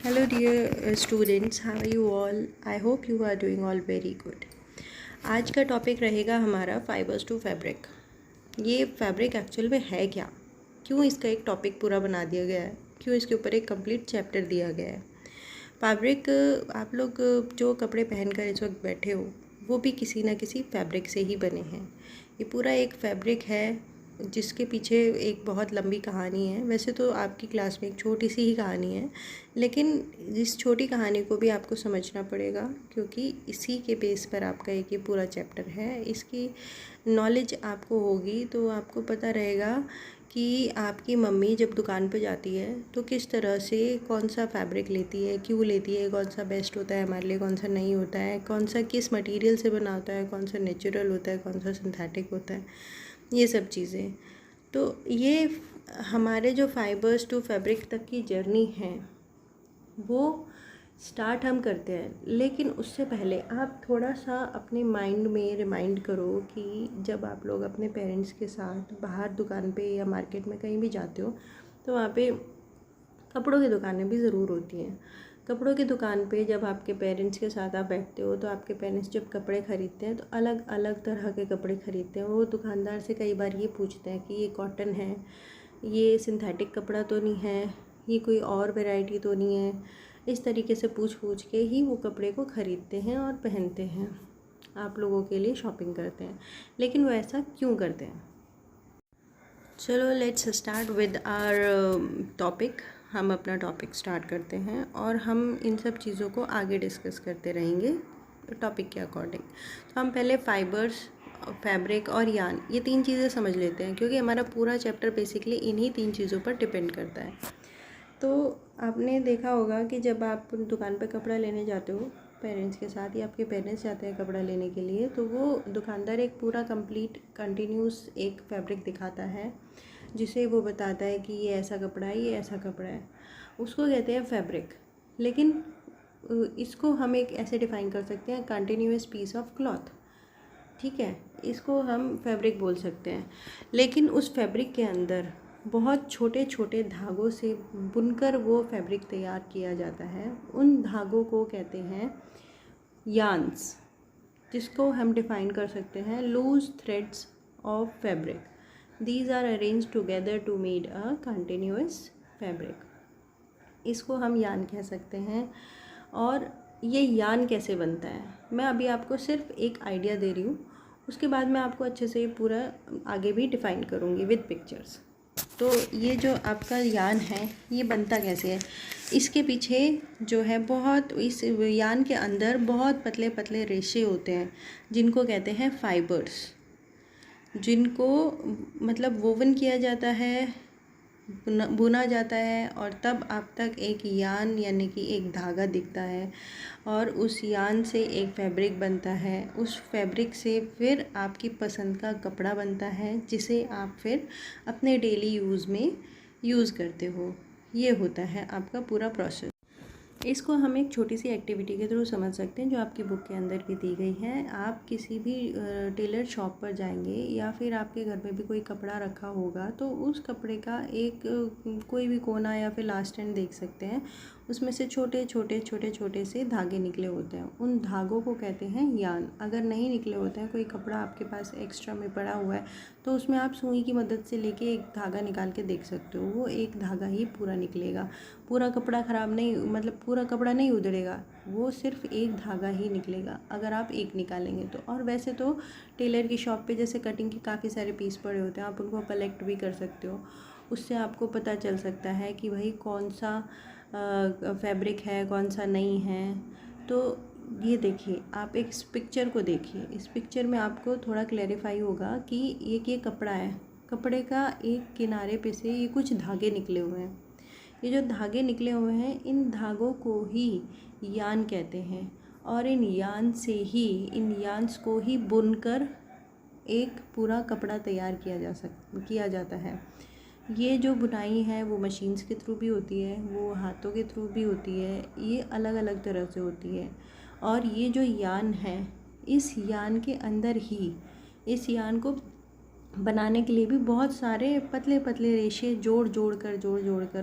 Hello, dear students. How are you all? I hope you are doing all very good. आज का topic रहेगा हमारा fibres to fabric. ये fabric actual में है क्या, क्यों इसका एक टॉपिक पूरा बना दिया गया है, क्यों इसके ऊपर एक कंप्लीट चैप्टर दिया गया है। फैब्रिक, आप लोग जो कपड़े पहनकर इस वक्त बैठे हो वो भी किसी ना किसी फैब्रिक से ही बने हैं। ये पूरा एक फैब्रिक है जिसके पीछे एक बहुत लंबी कहानी है। वैसे तो आपकी क्लास में एक छोटी सी ही कहानी है, लेकिन इस छोटी कहानी को भी आपको समझना पड़ेगा, क्योंकि इसी के बेस पर आपका एक ये पूरा चैप्टर है। इसकी नॉलेज आपको होगी तो आपको पता रहेगा कि आपकी मम्मी जब दुकान पर जाती है तो किस तरह से कौन सा फैब्रिक लेती है, क्यों लेती है, कौन सा बेस्ट होता है हमारे लिए, कौन सा नहीं होता है, कौन सा किस मटेरियल से बना होता है, कौन सा नेचुरल होता है, कौन सा सिंथेटिक होता है, ये सब चीज़ें। तो ये हमारे जो फाइबर्स टू फैब्रिक तक की जर्नी है वो स्टार्ट हम करते हैं। लेकिन उससे पहले आप थोड़ा सा अपने माइंड में रिमाइंड करो कि जब आप लोग अपने पेरेंट्स के साथ बाहर दुकान पे या मार्केट में कहीं भी जाते हो तो वहाँ पे कपड़ों की दुकानें भी ज़रूर होती हैं। कपड़ों की दुकान पे जब आपके पेरेंट्स के साथ आप बैठते हो तो आपके पेरेंट्स जब कपड़े ख़रीदते हैं तो अलग अलग तरह के कपड़े ख़रीदते हैं। वो दुकानदार से कई बार ये पूछते हैं कि ये कॉटन है, ये सिंथेटिक कपड़ा तो नहीं है, ये कोई और वैरायटी तो नहीं है। इस तरीके से पूछ पूछ के ही वो कपड़े को ख़रीदते हैं और पहनते हैं, आप लोगों के लिए शॉपिंग करते हैं। लेकिन वो ऐसा क्यों करते हैं? चलो let's start with our topic. हम अपना टॉपिक स्टार्ट करते हैं और हम इन सब चीज़ों को आगे डिस्कस करते रहेंगे टॉपिक के अकॉर्डिंग। तो हम पहले फाइबर्स, फैब्रिक और यान, ये तीन चीज़ें समझ लेते हैं, क्योंकि हमारा पूरा चैप्टर बेसिकली इन्हीं तीन चीज़ों पर डिपेंड करता है। तो आपने देखा होगा कि जब आप दुकान पर कपड़ा लेने जाते हो पेरेंट्स के साथ, या आपके पेरेंट्स जाते हैं कपड़ा लेने के लिए, तो वो दुकानदार एक पूरा कंप्लीट कंटिन्यूस एक फैब्रिक दिखाता है जिसे वो बताता है कि ये ऐसा कपड़ा है, ये ऐसा कपड़ा है, उसको कहते हैं फैब्रिक। लेकिन इसको हम एक ऐसे डिफ़ाइन कर सकते हैं, कंटिन्यूस पीस ऑफ क्लॉथ, ठीक है, इसको हम फैब्रिक बोल सकते हैं। लेकिन उस फैब्रिक के अंदर बहुत छोटे छोटे धागों से बुनकर वो फैब्रिक तैयार किया जाता है। उन धागों को कहते हैं यार्न्स, जिसको हम डिफ़ाइन कर सकते हैं loose threads of fabric. These are arrange together to made a continuous fabric. इसको हम यान कह सकते हैं। और ये यान कैसे बनता है, मैं अभी आपको सिर्फ एक आइडिया दे रही हूँ, उसके बाद मैं आपको अच्छे से पूरा आगे भी डिफ़ाइन करूँगी विद पिक्चर्स। तो ये जो आपका यान है ये बनता कैसे है, इसके पीछे जो है बहुत, इस यान के अंदर बहुत पतले पतले रेशे होते हैं जिनको कहते हैं फाइबर्स, जिनको मतलब वोवन किया जाता है, बुना जाता है, और तब आप तक एक यान यानी कि एक धागा दिखता है, और उस यान से एक फैब्रिक बनता है। उस फैब्रिक से फिर आपकी पसंद का कपड़ा बनता है जिसे आप फिर अपने डेली यूज़ में यूज़ करते हो। ये होता है आपका पूरा प्रोसेस। इसको हम एक छोटी सी एक्टिविटी के थ्रू समझ सकते हैं जो आपकी बुक के अंदर भी दी गई है। आप किसी भी टेलर शॉप पर जाएंगे या फिर आपके घर में भी कोई कपड़ा रखा होगा तो उस कपड़े का एक कोई भी कोना या फिर लास्ट एंड देख सकते हैं, उसमें से छोटे छोटे छोटे छोटे से धागे निकले होते हैं। उन धागों को कहते हैं यान। अगर नहीं निकले होते हैं, कोई कपड़ा आपके पास एक्स्ट्रा में पड़ा हुआ है, तो उसमें आप सुई की मदद से लेके एक धागा निकाल के देख सकते हो। वो एक धागा ही पूरा निकलेगा, पूरा कपड़ा ख़राब नहीं, मतलब पूरा कपड़ा नहीं उधड़ेगा, वो सिर्फ एक धागा ही निकलेगा अगर आप एक निकालेंगे तो। और वैसे तो टेलर की शॉप पे जैसे कटिंग के काफ़ी सारे पीस पड़े होते हैं, आप उनको कलेक्ट भी कर सकते हो। उससे आपको पता चल सकता है कि भाई कौन सा फैब्रिक है, कौन सा नहीं है। तो ये देखिए, आप एक इस पिक्चर को देखिए, इस पिक्चर में आपको थोड़ा क्लैरिफाई होगा कि ये कपड़ा है, कपड़े का एक किनारे पे से ये कुछ धागे निकले हुए हैं। ये जो धागे निकले हुए हैं, इन धागों को ही यान कहते हैं, और इन यान्स को ही बुनकर एक पूरा कपड़ा तैयार किया जाता है। ये जो बुनाई है वो मशीन्स के थ्रू भी होती है, वो हाथों के थ्रू भी होती है, ये अलग अलग तरह से होती है। और ये जो यान है, इस यान के अंदर ही, इस यान को बनाने के लिए भी बहुत सारे पतले पतले रेशे जोड़ जोड़ कर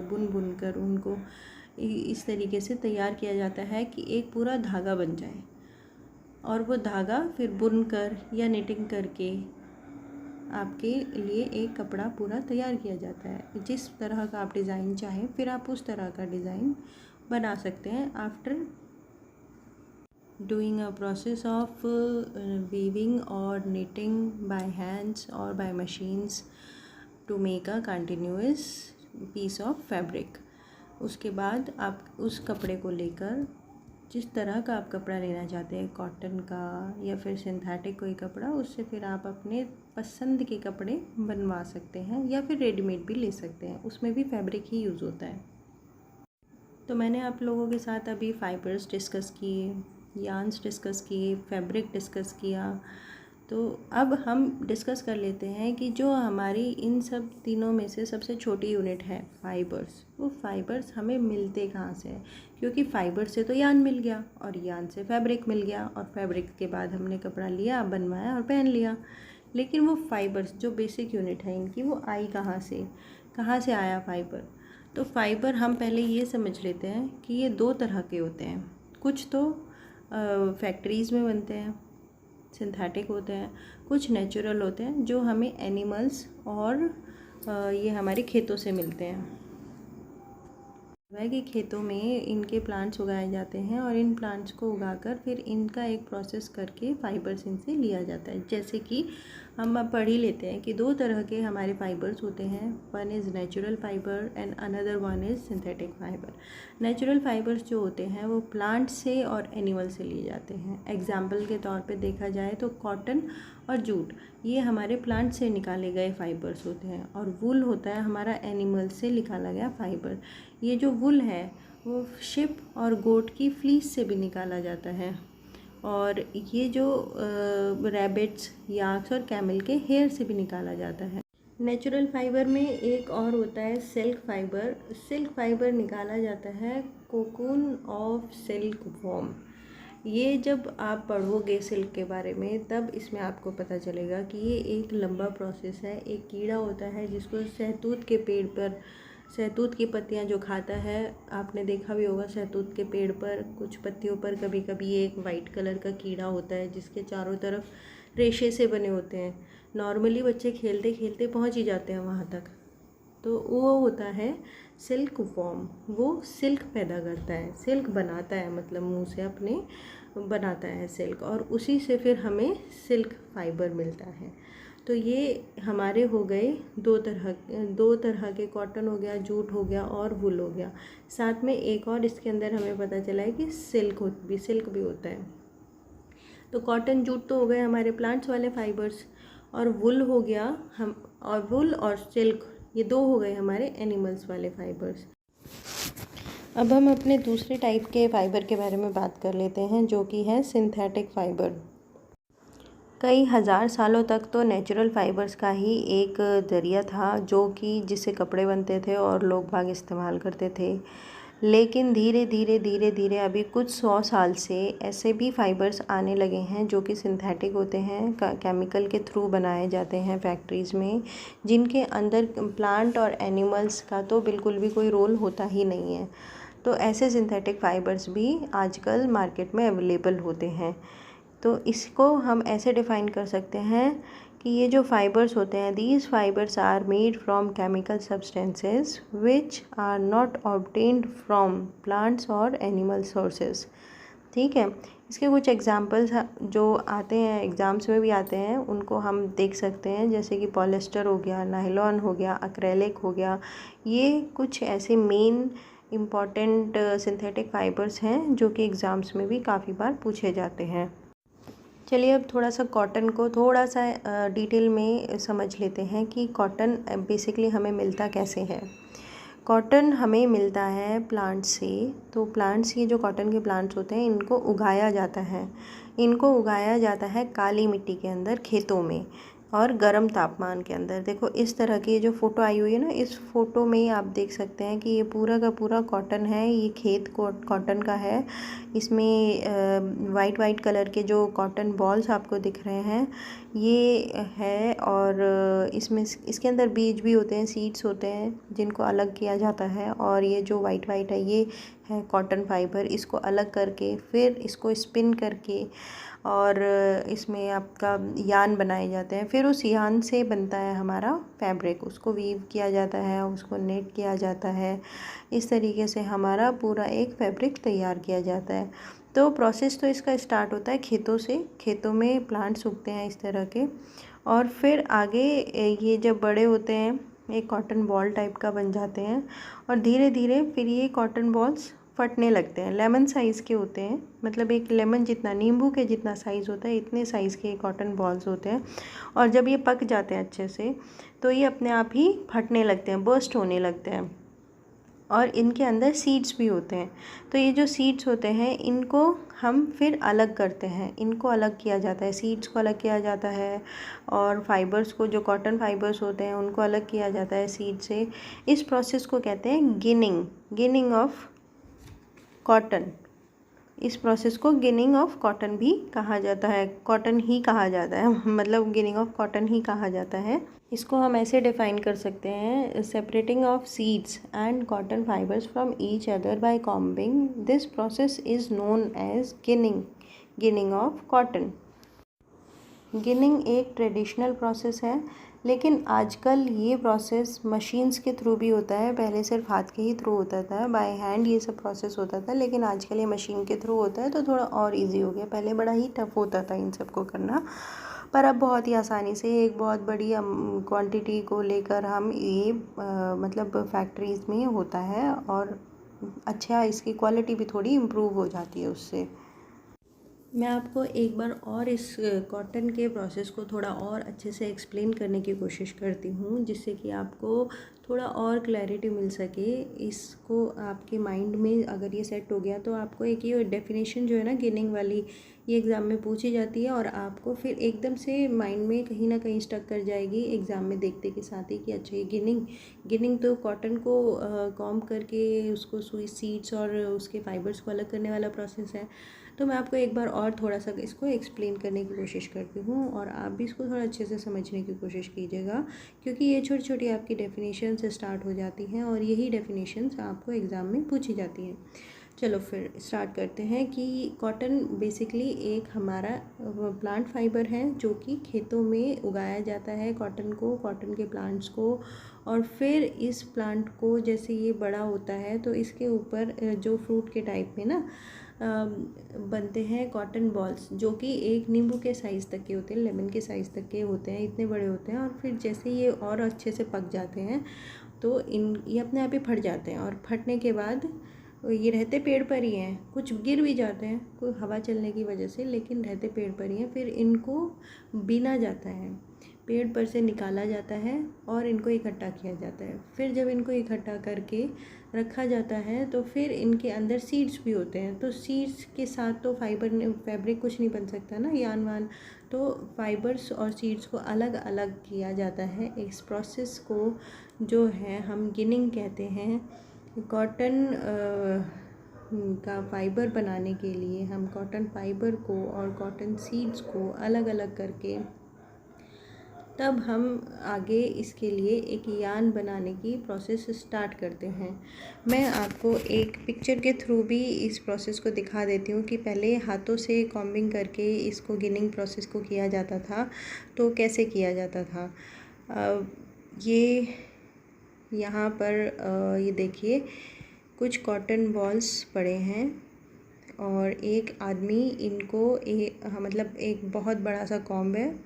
बुन कर उनको इस तरीके से तैयार किया जाता है कि एक पूरा धागा बन जाए, और वो धागा फिर बुनकर या निटिंग करके आपके लिए एक कपड़ा पूरा तैयार किया जाता है। जिस तरह का आप डिज़ाइन चाहें फिर आप उस तरह का डिज़ाइन बना सकते हैं after doing a process of weaving और निटिंग बाय हैंड्स और by machines to make a continuous piece of fabric. उसके बाद आप उस कपड़े को लेकर जिस तरह का आप कपड़ा लेना चाहते हैं, कॉटन का या फिर सिंथेटिक कोई कपड़ा, उससे फिर आप अपने पसंद के कपड़े बनवा सकते हैं या फिर रेडीमेड भी ले सकते हैं, उसमें भी फैब्रिक ही यूज़ होता है। तो मैंने आप लोगों के साथ अभी फाइबर्स डिस्कस किए, यार्न्स डिस्कस किए, फैब्रिक डिस्कस किया। तो अब हम डिस्कस कर लेते हैं कि जो हमारी इन सब तीनों में से सबसे छोटी यूनिट है फाइबर्स, वो फाइबर्स हमें मिलते कहाँ से हैं। क्योंकि फाइबर से तो यार्न मिल गया और यार्न से फैब्रिक मिल गया और फैब्रिक के बाद हमने कपड़ा लिया, बनवाया और पहन लिया। लेकिन वो फाइबर्स जो बेसिक यूनिट है इनकी, वो आई कहाँ से आया फाइबर। तो फाइबर हम पहले ये समझ लेते हैं कि ये दो तरह के होते हैं। कुछ तो फैक्ट्रीज़ में बनते हैं, सिंथेटिक होते हैं, कुछ नेचुरल होते हैं जो हमें एनिमल्स और ये हमारे खेतों से मिलते हैं। वह कि खेतों में इनके प्लांट्स उगाए जाते हैं और इन प्लांट्स को उगाकर फिर इनका एक प्रोसेस करके फाइबर्स इनसे लिया जाता है। जैसे कि हम अब पढ़ ही लेते हैं कि दो तरह के हमारे फाइबर्स होते हैं, one is natural fibre and another one is synthetic fibre. Natural fibres जो होते हैं वो प्लांट से और एनिमल से लिए जाते हैं। एग्जाम्पल के तौर पे देखा जाए तो कॉटन और जूट, ये हमारे प्लांट से निकाले गए फाइबर्स होते हैं, और वुल होता है हमारा एनिमल से निकाला गया फाइबर। ये जो वुल है वो शिप और गोट की फ्लीस से भी निकाला जाता है, और ये जो रैबिट्स, याक्स और कैमल के हेयर से भी निकाला जाता है। नेचुरल फाइबर में एक और होता है सिल्क फाइबर। सिल्क फाइबर निकाला जाता है कोकून ऑफ सिल्क वॉर्म। ये जब आप पढ़ोगे सिल्क के बारे में तब इसमें आपको पता चलेगा कि ये एक लंबा प्रोसेस है। एक कीड़ा होता है जिसको सहतूत के पेड़ पर, सहतूत की पत्तियां जो खाता है, आपने देखा भी होगा सहतूत के पेड़ पर कुछ पत्तियों पर कभी कभी एक वाइट कलर का कीड़ा होता है जिसके चारों तरफ रेशे से बने होते हैं। नॉर्मली बच्चे खेलते खेलते पहुंच ही जाते हैं वहां तक, तो वो होता है सिल्क वॉर्म। वो सिल्क पैदा करता है, सिल्क बनाता है, मतलब मुंह से अपने बनाता है सिल्क, और उसी से फिर हमें सिल्क फाइबर मिलता है। तो ये हमारे हो गए दो तरह के, कॉटन हो गया, जूट हो गया और वुल हो गया। साथ में एक और इसके अंदर हमें पता चला है कि सिल्क भी होता है। तो कॉटन, जूट तो हो गए हमारे प्लांट्स वाले फाइबर्स, और वुल हो गया वुल और सिल्क, ये दो हो गए हमारे एनिमल्स वाले फाइबर्स। अब हम अपने दूसरे टाइप के फाइबर के बारे में बात कर लेते हैं, जो कि है सिंथेटिक फाइबर। कई हज़ार सालों तक तो नेचुरल फाइबर्स का ही एक ज़रिया था जो कि जिससे कपड़े बनते थे और लोग बाग इस्तेमाल करते थे। लेकिन धीरे धीरे अभी कुछ 100 साल से ऐसे भी फाइबर्स आने लगे हैं जो कि सिंथेटिक होते हैं, केमिकल के थ्रू बनाए जाते हैं फैक्ट्रीज़ में, जिनके अंदर प्लांट और एनिमल्स का तो बिल्कुल भी कोई रोल होता ही नहीं है। तो ऐसे सिंथेटिक फाइबर्स भी आजकल मार्केट में अवेलेबल होते हैं। तो इसको हम ऐसे डिफ़ाइन कर सकते हैं कि ये जो फाइबर्स होते हैं, these fibres are made from chemical substances which are not obtained from plants और एनिमल सोर्सेज। ठीक है, इसके कुछ एग्जांपल्स जो आते हैं, एग्ज़ाम्स में भी आते हैं, उनको हम देख सकते हैं, जैसे कि पॉलिएस्टर हो गया, नायलॉन हो गया, एक्रेलिक हो गया। ये कुछ ऐसे मेन इम्पॉर्टेंट सिंथेटिक फाइबर्स हैं जो कि एग्ज़ाम्स में भी काफ़ी बार पूछे जाते हैं। चलिए अब थोड़ा सा कॉटन को थोड़ा सा डिटेल में समझ लेते हैं कि कॉटन बेसिकली हमें मिलता कैसे है। कॉटन हमें मिलता है प्लांट से। तो प्लांट्स, ये जो कॉटन के प्लांट्स होते हैं, इनको उगाया जाता है। इनको उगाया जाता है काली मिट्टी के अंदर, खेतों में, और गर्म तापमान के अंदर। देखो इस तरह की जो फ़ोटो आई हुई है ना, इस फ़ोटो में ही आप देख सकते हैं कि ये पूरा का पूरा कॉटन है। ये खेत कॉटन का है। इसमें वाइट कलर के जो कॉटन बॉल्स आपको दिख रहे हैं ये है, और इसमें इसके अंदर बीज भी होते हैं, सीड्स होते हैं जिनको अलग किया जाता है। और ये जो वाइट है ये है कॉटन फाइबर, इसको अलग करके फिर इसको स्पिन करके और इसमें आपका यान बनाए जाते हैं। फिर उस यान से बनता है हमारा फैब्रिक, उसको वीव किया जाता है, उसको नेट किया जाता है। इस तरीके से हमारा पूरा एक फैब्रिक तैयार किया जाता है। तो प्रोसेस तो इसका स्टार्ट होता है खेतों से, खेतों में प्लांट्स उगते हैं इस तरह के, और फिर आगे ये जब बड़े होते हैं एक कॉटन बॉल टाइप का बन जाते हैं, और धीरे धीरे फिर ये कॉटन बॉल्स फटने लगते हैं। लेमन साइज़ के होते हैं, मतलब एक लेमन जितना, नींबू के जितना साइज़ होता है, इतने साइज़ के कॉटन बॉल्स होते हैं। और जब ये पक जाते हैं अच्छे से तो ये अपने आप ही फटने लगते हैं, बर्स्ट होने लगते हैं। और इनके अंदर सीड्स भी होते हैं। तो ये जो सीड्स होते हैं इनको हम फिर अलग करते हैं, इनको अलग किया जाता है, सीड्स को अलग किया जाता है, और फाइबर्स को, जो कॉटन फाइबर्स होते हैं उनको अलग किया जाता है सीड से। इस प्रोसेस को कहते हैं गिनिंग ऑफ कॉटन। इस प्रोसेस को गिनिंग ऑफ कॉटन भी कहा जाता है, कॉटन ही कहा जाता है, मतलब गिनिंग ऑफ कॉटन ही कहा जाता है। इसको हम ऐसे डिफ़ाइन कर सकते हैं, separating of seeds and cotton fibres from each other by combing, this process is known as ginning of cotton. Ginning एक ट्रेडिशनल प्रोसेस है, लेकिन आजकल ये प्रोसेस मशीन्स के थ्रू भी होता है। पहले सिर्फ हाथ के ही थ्रू होता था, बाय हैंड ये सब प्रोसेस होता था, लेकिन आजकल ये मशीन के थ्रू होता है तो थोड़ा और इजी हो गया। पहले बड़ा ही टफ होता था इन सब को करना, पर अब बहुत ही आसानी से एक बहुत बड़ी क्वांटिटी को लेकर हम ये मतलब फैक्ट्रीज़ में होता है, और अच्छा इसकी क्वालिटी भी थोड़ी इम्प्रूव हो जाती है उससे। मैं आपको एक बार और इस कॉटन के प्रोसेस को थोड़ा और अच्छे से एक्सप्लेन करने की कोशिश करती हूँ, जिससे कि आपको थोड़ा और क्लैरिटी मिल सके। इसको आपके माइंड में अगर ये सेट हो गया तो आपको एक ये डेफिनेशन जो है ना गिनिंग वाली, ये एग्ज़ाम में पूछी जाती है, और आपको फिर एकदम से माइंड में कहीं ना कहीं स्टक कर जाएगी एग्ज़ाम में देखते के साथ ही कि अच्छा ये गिनिंग तो कॉटन को कॉम्ब करके उसको सुई सीड्स और उसके फाइबर्स को अलग करने वाला प्रोसेस है। तो मैं आपको एक बार और थोड़ा सा इसको एक्सप्लेन करने की कोशिश करती हूँ, और आप भी इसको थोड़ा अच्छे से समझने की कोशिश कीजिएगा, क्योंकि ये छोटी छोटी आपकी डेफिनेशन से स्टार्ट हो जाती हैं, और यही डेफिनेशंस आपको एग्ज़ाम में पूछी जाती हैं। चलो फिर स्टार्ट करते हैं कि कॉटन बेसिकली एक हमारा प्लांट फाइबर है जो कि खेतों में उगाया जाता है कॉटन को, कॉटन के प्लांट्स को, और फिर इस प्लांट को जैसे ये बड़ा होता है तो इसके ऊपर जो फ्रूट के टाइप में ना बनते हैं कॉटन बॉल्स, जो कि एक नींबू के साइज़ तक के होते हैं, लेमन के साइज़ तक के होते हैं, इतने बड़े होते हैं। और फिर जैसे ये और अच्छे से पक जाते हैं तो ये अपने आप ही फट जाते हैं, और फटने के बाद ये रहते पेड़ पर ही हैं, कुछ गिर भी जाते हैं कोई हवा चलने की वजह से, लेकिन रहते पेड़ पर ही हैं। फिर इनको बीना जाता है, पेड़ पर से निकाला जाता है और इनको इकट्ठा किया जाता है। फिर जब इनको इकट्ठा करके रखा जाता है तो फिर इनके अंदर सीड्स भी होते हैं। तो सीड्स के साथ तो फैब्रिक कुछ नहीं बन सकता ना, यान वान, तो फाइबर्स और सीड्स को अलग अलग किया जाता है। इस प्रोसेस को जो है हम गिनिंग कहते हैं। कॉटन का फाइबर बनाने के लिए हम कॉटन फाइबर को और कॉटन सीड्स को अलग अलग करके तब हम आगे इसके लिए एक यान बनाने की प्रोसेस स्टार्ट करते हैं। मैं आपको एक पिक्चर के थ्रू भी इस प्रोसेस को दिखा देती हूँ कि पहले हाथों से कॉम्बिंग करके इसको गिनिंग प्रोसेस को किया जाता था तो कैसे किया जाता था। ये यहाँ पर ये देखिए कुछ कॉटन बॉल्स पड़े हैं, और एक आदमी इनको मतलब एक बहुत बड़ा सा कॉम्ब है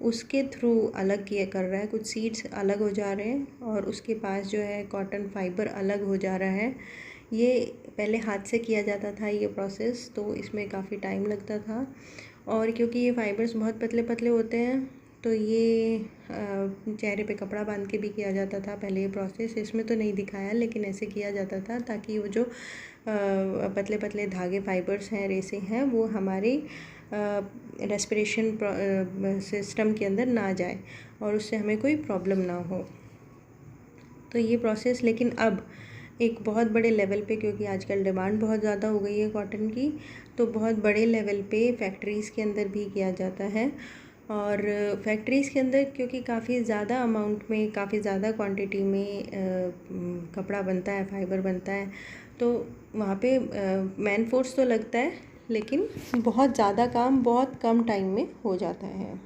उसके थ्रू अलग किया कर रहा है। कुछ सीड्स अलग हो जा रहे हैं और उसके पास जो है कॉटन फाइबर अलग हो जा रहा है। ये पहले हाथ से किया जाता था ये प्रोसेस, तो इसमें काफ़ी टाइम लगता था, और क्योंकि ये फाइबर्स बहुत पतले पतले होते हैं तो ये चेहरे पे कपड़ा बांध के भी किया जाता था पहले ये प्रोसेस। इसमें तो नहीं दिखाया, लेकिन ऐसे किया जाता था ताकि वो जो पतले पतले धागे फाइबर्स हैं, रेसे हैं, वो हमारी रेस्पिरेशन सिस्टम के अंदर ना जाए और उससे हमें कोई प्रॉब्लम ना हो। तो ये प्रोसेस लेकिन अब एक बहुत बड़े लेवल पे, क्योंकि आजकल डिमांड बहुत ज़्यादा हो गई है कॉटन की, तो बहुत बड़े लेवल पे फैक्ट्रीज़ के अंदर भी किया जाता है। और फैक्ट्रीज़ के अंदर क्योंकि काफ़ी ज़्यादा अमाउंट में, काफ़ी ज़्यादा क्वांटिटी में कपड़ा बनता है, फाइबर बनता है, तो वहाँ पे मैन फोर्स तो लगता है, लेकिन बहुत ज़्यादा काम बहुत कम टाइम में हो जाता है।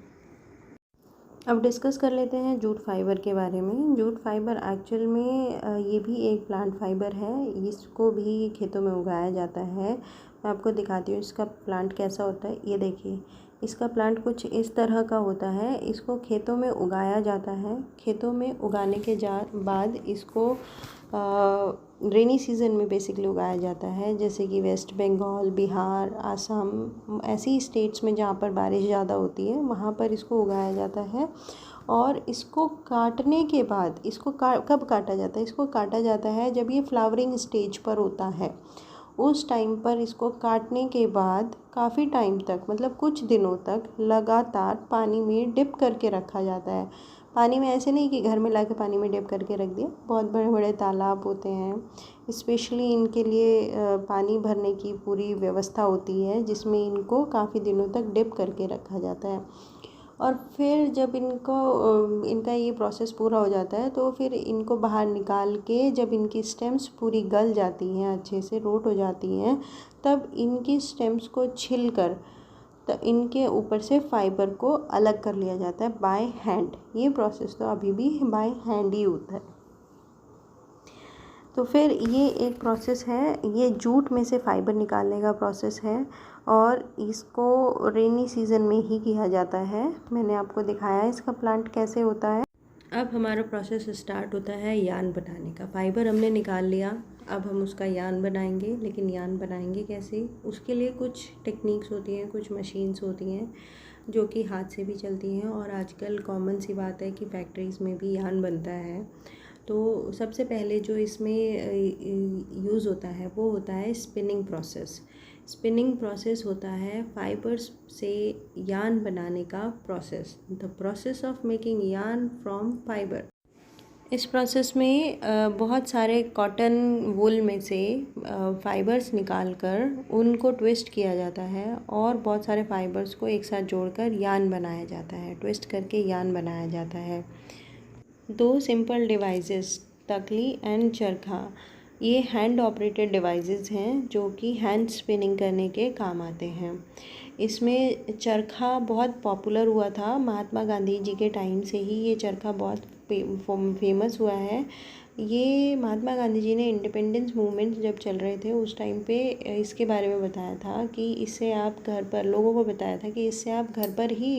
अब डिस्कस कर लेते हैं जूट फाइबर के बारे में। जूट फाइबर एक्चुअल में ये भी एक प्लांट फाइबर है, इसको भी खेतों में उगाया जाता है। मैं आपको दिखाती हूँ इसका प्लांट कैसा होता है। ये देखिए, इसका प्लांट कुछ इस तरह का होता है। इसको खेतों में उगाया जाता है। खेतों में उगाने के बाद इसको रेनी सीज़न में बेसिकली उगाया जाता है, जैसे कि वेस्ट बंगाल, बिहार, आसाम, ऐसी स्टेट्स में जहाँ पर बारिश ज़्यादा होती है वहाँ पर इसको उगाया जाता है। और इसको काटने के बाद इसको कब काटा जाता है? इसको काटा जाता है जब ये फ्लावरिंग स्टेज पर होता है। उस टाइम पर इसको काटने के बाद काफ़ी टाइम तक, मतलब कुछ दिनों तक लगातार पानी में डिप करके रखा जाता है। पानी में ऐसे नहीं कि घर में लाके पानी में डिप करके रख दिया। बहुत बड़े बड़े तालाब होते हैं, स्पेशली इनके लिए पानी भरने की पूरी व्यवस्था होती है, जिसमें इनको काफ़ी दिनों तक डिप करके रखा जाता है। और फिर जब इनका ये प्रोसेस पूरा हो जाता है तो फिर इनको बाहर निकाल के, जब इनकी स्टेम्स पूरी गल जाती हैं, अच्छे से रोट हो जाती हैं, तब इनकी स्टेम्स को छिल कर तो इनके ऊपर से फाइबर को अलग कर लिया जाता है बाय हैंड। ये प्रोसेस तो अभी भी बाय हैंड ही होता है। तो फिर ये एक प्रोसेस है, ये जूट में से फ़ाइबर निकालने का प्रोसेस है, और इसको रेनी सीज़न में ही किया जाता है। मैंने आपको दिखाया है इसका प्लांट कैसे होता है। अब हमारा प्रोसेस स्टार्ट होता है यान बनाने का। फ़ाइबर हमने निकाल लिया, अब हम उसका यान बनाएंगे। लेकिन यान बनाएंगे कैसे? उसके लिए कुछ टेक्निक्स होती हैं, कुछ मशीन्स होती हैं जो कि हाथ से भी चलती हैं, और आजकल कॉमन सी बात है कि फैक्ट्रीज़ में भी यान बनता है। तो सबसे पहले जो इसमें यूज़ होता है वो होता है स्पिनिंग प्रोसेस। स्पिनिंग प्रोसेस होता है फाइबर्स से यान बनाने का process, the process of making यान फ्रॉम फाइबर। इस प्रोसेस में बहुत सारे कॉटन वूल में से फाइबर्स निकालकर उनको ट्विस्ट किया जाता है, और बहुत सारे फाइबर्स को एक साथ जोड़कर यान बनाया जाता है। ट्विस्ट करके यान बनाया जाता है। दो सिंपल डिवाइसेस, तकली एंड चरखा, ये हैंड ऑपरेटेड डिवाइसेस हैं जो कि हैंड स्पिनिंग करने के काम आते हैं। इसमें चरखा बहुत पॉपुलर हुआ था, महात्मा गांधी जी के टाइम से ही ये चरखा बहुत फेमस हुआ है। ये महात्मा गांधी जी ने इंडिपेंडेंस मूवमेंट जब चल रहे थे उस टाइम पे इसके बारे में बताया था कि इससे आप घर पर, लोगों को बताया था कि इससे आप घर पर ही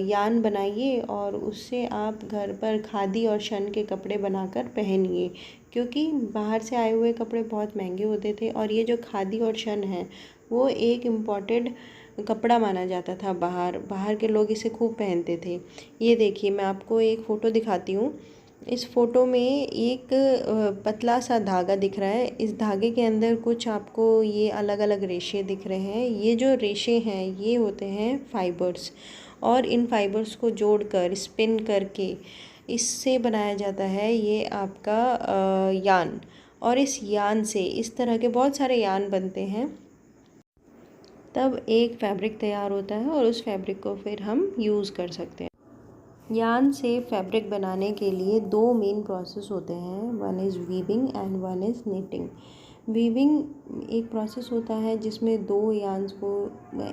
यान बनाइए, और उससे आप घर पर खादी और शन के कपड़े बनाकर पहनिए, क्योंकि बाहर से आए हुए कपड़े बहुत महंगे होते थे, और ये जो खादी और शन है वो एक इम्पॉर्टेंट कपड़ा माना जाता था। बाहर के लोग इसे खूब पहनते थे। ये देखिए, मैं आपको एक फ़ोटो दिखाती हूँ। इस फ़ोटो में एक पतला सा धागा दिख रहा है। इस धागे के अंदर कुछ आपको ये अलग अलग रेशे दिख रहे हैं। ये जो रेशे हैं ये होते हैं फाइबर्स, और इन फाइबर्स को जोड़कर स्पिन करके इससे बनाया जाता है ये आपका यान। और इस यान से इस तरह के बहुत सारे यान बनते हैं, तब एक फैब्रिक तैयार होता है, और उस फैब्रिक को फिर हम यूज़ कर सकते हैं। यान से फैब्रिक बनाने के लिए दो मेन प्रोसेस होते हैं, one is weaving and one is knitting. Weaving एक प्रोसेस होता है जिसमें दो यान्स को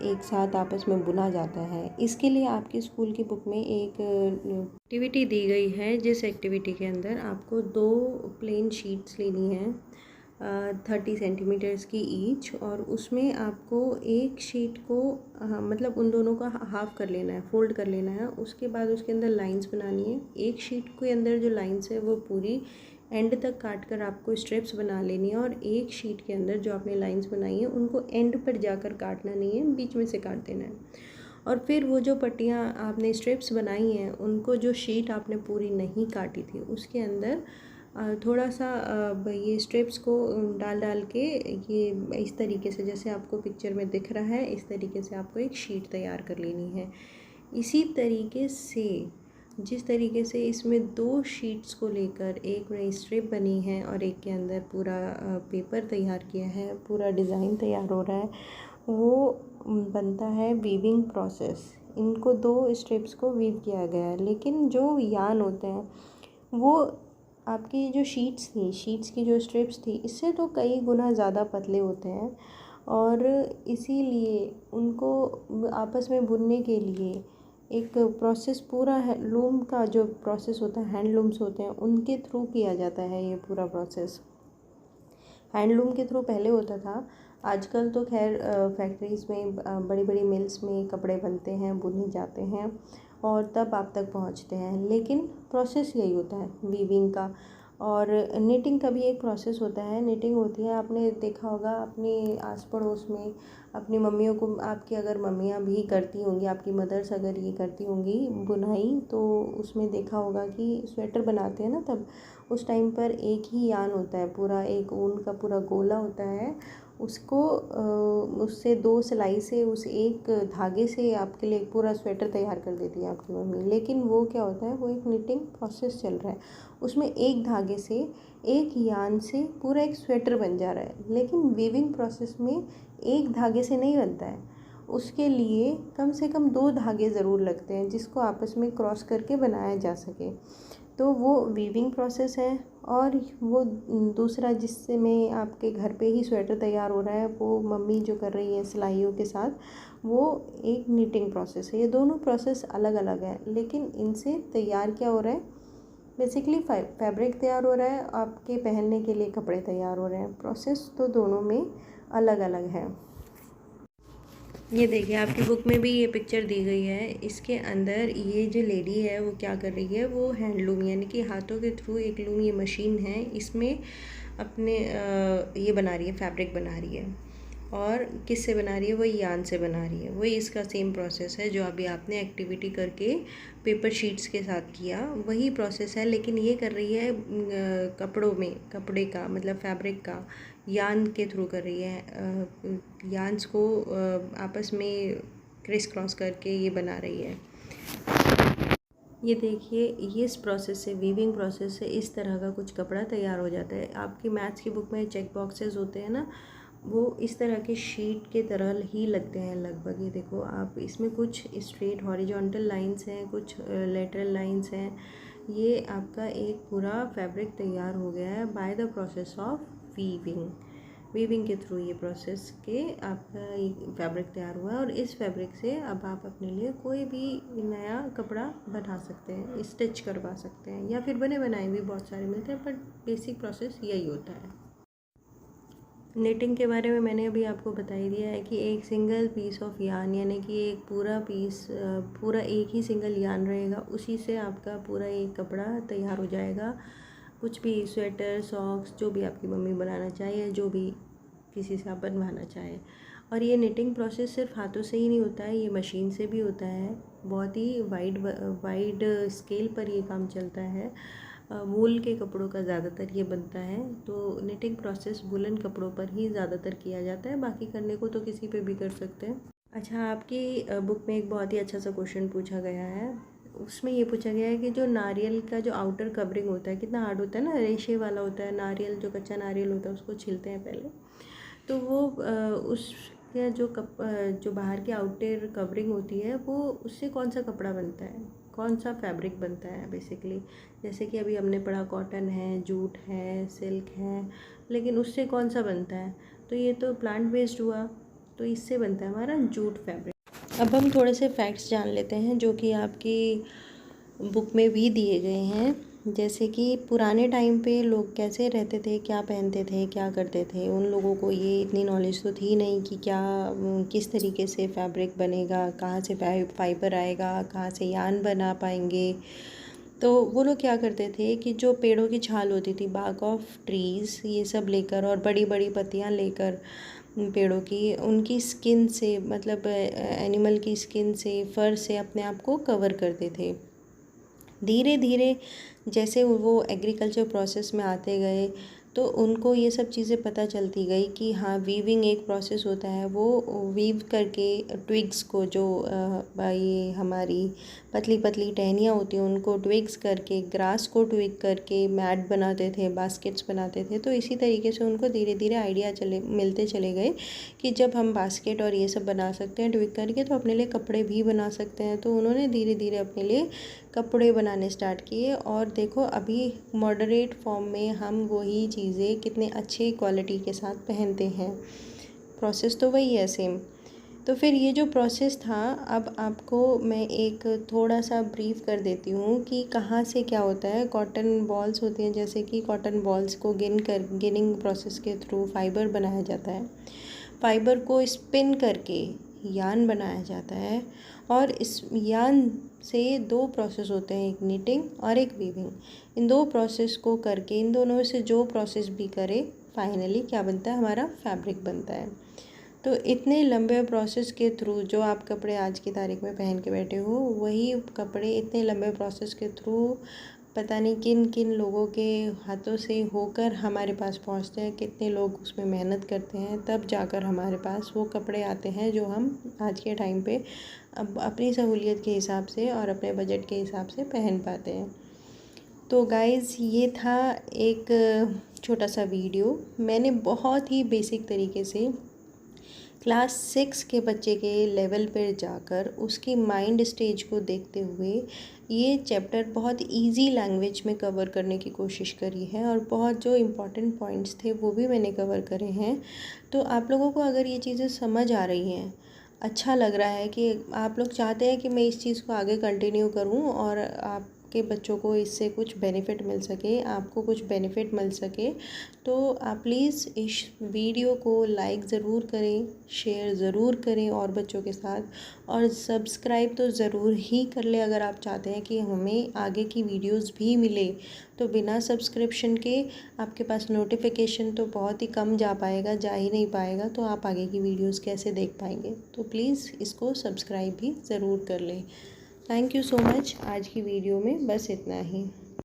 एक साथ आपस में बुना जाता है। इसके लिए आपकी स्कूल की बुक में एक एक्टिविटी दी गई है, जिस एक्टिविटी के अंदर आपको दो प्लेन शीट्स लेनी है 30 सेंटीमीटर्स की ईच, और उसमें आपको एक शीट को मतलब उन दोनों का हाफ़ कर लेना है, फोल्ड कर लेना है। उसके बाद उसके अंदर लाइंस बनानी है। एक शीट के अंदर जो लाइंस है वो पूरी एंड तक काट कर आपको स्ट्रिप्स बना लेनी है, और एक शीट के अंदर जो आपने लाइंस बनाई हैं उनको एंड पर जाकर काटना नहीं है, बीच में से काट देना है। और फिर वो जो पट्टियाँ आपने स्ट्रिप्स बनाई हैं उनको, जो शीट आपने पूरी नहीं काटी थी उसके अंदर थोड़ा सा ये स्ट्रिप्स को डाल के, ये इस तरीके से जैसे आपको पिक्चर में दिख रहा है, इस तरीके से आपको एक शीट तैयार कर लेनी है। इसी तरीके से, जिस तरीके से इसमें दो शीट्स को लेकर एक नई स्ट्रिप बनी है और एक के अंदर पूरा पेपर तैयार किया है, पूरा डिज़ाइन तैयार हो रहा है, वो बनता है वीविंग प्रोसेस। इनको दो स्ट्रिप्स को वीव किया गया है। लेकिन जो यान होते हैं वो आपकी जो शीट्स की जो स्ट्रिप्स थी, इससे तो कई गुना ज़्यादा पतले होते हैं, और इसीलिए उनको आपस में बुनने के लिए एक प्रोसेस पूरा है, लूम का जो प्रोसेस होता है, हैंडलूम्स होते हैं उनके थ्रू किया जाता है ये पूरा प्रोसेस। हैंडलूम के थ्रू पहले होता था, आजकल तो खैर फैक्ट्रीज़ में बड़ी बड़ी मिल्स में कपड़े बनते हैं, बुने जाते हैं और तब आप तक पहुंचते हैं, लेकिन प्रोसेस यही होता है वीविंग का। और निटिंग का भी एक प्रोसेस होता है। निटिंग होती है, आपने देखा होगा अपने आस पड़ोस में अपनी मम्मियों को, आपकी अगर मम्मियाँ भी करती होंगी, आपकी मदर्स अगर ये करती होंगी बुनाई, तो उसमें देखा होगा कि स्वेटर बनाते हैं ना, तब उस टाइम पर एक ही यान होता है, पूरा एक ऊन का पूरा गोला होता है, उसको उससे 2 सिलाई से, उस एक धागे से आपके लिए एक पूरा स्वेटर तैयार कर देती है आपकी मम्मी। लेकिन वो क्या होता है, वो एक निटिंग प्रोसेस चल रहा है, उसमें एक धागे से, एक यान से पूरा एक स्वेटर बन जा रहा है। लेकिन वीविंग प्रोसेस में एक धागे से नहीं बनता है, उसके लिए कम से कम 2 धागे ज़रूर लगते हैं, जिसको आपस में क्रॉस करके बनाया जा सके। तो वो वीविंग प्रोसेस है। और वो दूसरा जिससे में आपके घर पे ही स्वेटर तैयार हो रहा है, वो मम्मी जो कर रही है सिलाइयों के साथ, वो एक निटिंग प्रोसेस है। ये दोनों प्रोसेस अलग अलग है, लेकिन इनसे तैयार क्या हो रहा है, बेसिकली फैब्रिक तैयार हो रहा है, आपके पहनने के लिए कपड़े तैयार हो रहे हैं। प्रोसेस तो दोनों में अलग अलग है। ये देखिए आपकी बुक में भी ये पिक्चर दी गई है, इसके अंदर ये जो लेडी है वो क्या कर रही है, वो हैंडलूम यानी कि हाथों के थ्रू एक लूम, ये मशीन है, इसमें अपने ये बना रही है, फैब्रिक बना रही है। और किससे बना रही है, वो यान से बना रही है। वही इसका सेम प्रोसेस है जो अभी आपने एक्टिविटी करके पेपर शीट्स के साथ किया, वही प्रोसेस है, लेकिन ये कर रही है कपड़ों में, कपड़े का मतलब फैब्रिक का यान के थ्रू कर रही है। यान्स को आपस में क्रिस क्रॉस करके ये बना रही है। ये देखिए, ये इस प्रोसेस से, वीविंग प्रोसेस से इस तरह का कुछ कपड़ा तैयार हो जाता है। आपकी मैथ्स की बुक में चेक बॉक्सेस होते हैं ना, वो इस तरह के शीट के तरह ही लगते हैं लगभग। ये देखो आप, इसमें कुछ स्ट्रेट हॉरिजॉन्टल लाइंस हैं, कुछ लेटरल लाइंस हैं। ये आपका एक पूरा फैब्रिक तैयार हो गया है by the process of weaving के थ्रू। ये प्रोसेस के आपका एक फैब्रिक तैयार हुआ है, और इस फैब्रिक से अब आप अपने लिए कोई भी नया कपड़ा बना सकते हैं, स्टिच करवा सकते हैं, या फिर बने बनाए भी बहुत सारे मिलते हैं, बट बेसिक प्रोसेस यही होता है। निटिंग के बारे में मैंने अभी आपको बता ही दिया है कि एक सिंगल पीस ऑफ यान, यानी कि एक पूरा पीस, पूरा एक ही सिंगल यान रहेगा, उसी से आपका पूरा एक कपड़ा तैयार हो जाएगा। कुछ भी स्वेटर, सॉक्स, जो भी आपकी मम्मी बनाना चाहे, जो भी किसी से आप बनवाना चाहें। और ये निटिंग प्रोसेस सिर्फ हाथों से ही नहीं होता है, ये मशीन से भी होता है। बहुत ही वाइड स्केल पर ये काम चलता है। वूल के कपड़ों का ज़्यादातर ये बनता है, तो निटिंग प्रोसेस वुलन कपड़ों पर ही ज़्यादातर किया जाता है, बाकी करने को तो किसी पे भी कर सकते हैं। अच्छा, आपकी बुक में एक बहुत ही अच्छा सा क्वेश्चन पूछा गया है, उसमें ये पूछा गया है कि जो नारियल का जो आउटर कवरिंग होता है, कितना हार्ड होता है ना, रेशे वाला होता है नारियल, जो कच्चा नारियल होता है उसको छीलते हैं पहले, तो वो उसका जो बाहर की आउटर कवरिंग होती है, वो उससे कौन सा कपड़ा बनता है, कौन सा फैब्रिक बनता है बेसिकली। जैसे कि अभी हमने पढ़ा कॉटन है, जूट है, सिल्क है, लेकिन उससे कौन सा बनता है, तो ये तो प्लांट बेस्ड हुआ, तो इससे बनता है हमारा जूट फैब्रिक। अब हम थोड़े से फैक्ट्स जान लेते हैं जो कि आपकी बुक में भी दिए गए हैं। जैसे कि पुराने टाइम पे लोग कैसे रहते थे, क्या पहनते थे, क्या करते थे, उन लोगों को ये इतनी नॉलेज तो थी नहीं कि क्या किस तरीके से फैब्रिक बनेगा, कहाँ से फाइबर आएगा, कहाँ से यान बना पाएंगे। तो वो लोग क्या करते थे कि जो पेड़ों की छाल होती थी, बार्क ऑफ ट्रीज़, ये सब लेकर, और बड़ी बड़ी पत्तियाँ लेकर पेड़ों की, उनकी स्किन से, मतलब एनिमल की स्किन से, फर से अपने आप को कवर करते थे। धीरे धीरे जैसे वो एग्रीकल्चर प्रोसेस में आते गए, तो उनको ये सब चीज़ें पता चलती गई कि हाँ वीविंग एक प्रोसेस होता है। वो वीव करके ट्विग्स को जो ये हमारी पतली पतली टहनियाँ होती हैं उनको ट्विग्स करके, ग्रास को ट्विग करके मैट बनाते थे, बास्केट्स बनाते थे। तो इसी तरीके से उनको धीरे धीरे आइडिया मिलते चले गए कि जब हम बास्केट और ये सब बना सकते हैं ट्विग करके तो अपने लिए कपड़े भी बना सकते हैं। तो उन्होंने धीरे धीरे अपने लिए कपड़े बनाने स्टार्ट किए और देखो अभी मॉडरेट फॉर्म में हम वही चीज़ें कितने अच्छे क्वालिटी के साथ पहनते हैं। प्रोसेस तो वही है सेम। तो फिर ये जो प्रोसेस था, अब आपको मैं एक थोड़ा सा ब्रीफ कर देती हूँ कि कहाँ से क्या होता है। कॉटन बॉल्स होती हैं, जैसे कि कॉटन बॉल्स को गिनिंग प्रोसेस के थ्रू फाइबर बनाया जाता है। फाइबर को स्पिन करके यान बनाया जाता है और इस यान से दो प्रोसेस होते हैं, एक नीटिंग और एक वीविंग। इन दो प्रोसेस को करके, इन दोनों में से जो प्रोसेस भी करे, फाइनली क्या बनता है, हमारा फैब्रिक बनता है। तो इतने लंबे प्रोसेस के थ्रू जो आप कपड़े आज की तारीख में पहन के बैठे हो, वही कपड़े इतने लंबे प्रोसेस के थ्रू पता नहीं किन किन लोगों के हाथों से होकर हमारे पास पहुंचते हैं, कितने लोग उसमें मेहनत करते हैं, तब जाकर हमारे पास वो कपड़े आते हैं जो हम आज के टाइम पे अब अपनी सहूलियत के हिसाब से और अपने बजट के हिसाब से पहन पाते हैं। तो गाइज़ ये था एक छोटा सा वीडियो। मैंने बहुत ही बेसिक तरीके से क्लास 6 के बच्चे के लेवल पर जाकर उसकी माइंड स्टेज को देखते हुए ये चैप्टर बहुत इजी लैंग्वेज में कवर करने की कोशिश करी है और बहुत जो इम्पोर्टेंट पॉइंट्स थे वो भी मैंने कवर करे हैं। तो आप लोगों को अगर ये चीज़ें समझ आ रही हैं, अच्छा लग रहा है कि आप लोग चाहते हैं कि मैं इस चीज़ को आगे कंटिन्यू करूं और आपके बच्चों को इससे कुछ बेनिफिट मिल सके, आपको कुछ बेनिफिट मिल सके, तो आप प्लीज़ इस वीडियो को लाइक ज़रूर करें, शेयर ज़रूर करें और बच्चों के साथ, और सब्सक्राइब तो ज़रूर ही कर लें अगर आप चाहते हैं कि हमें आगे की वीडियोस भी मिले। तो बिना सब्सक्रिप्शन के आपके पास नोटिफिकेशन तो बहुत ही कम जा पाएगा, जा ही नहीं पाएगा, तो आप आगे की वीडियोस कैसे देख पाएंगे। तो प्लीज़ इसको सब्सक्राइब भी ज़रूर कर लें। Thank you so much. आज की वीडियो में बस इतना ही।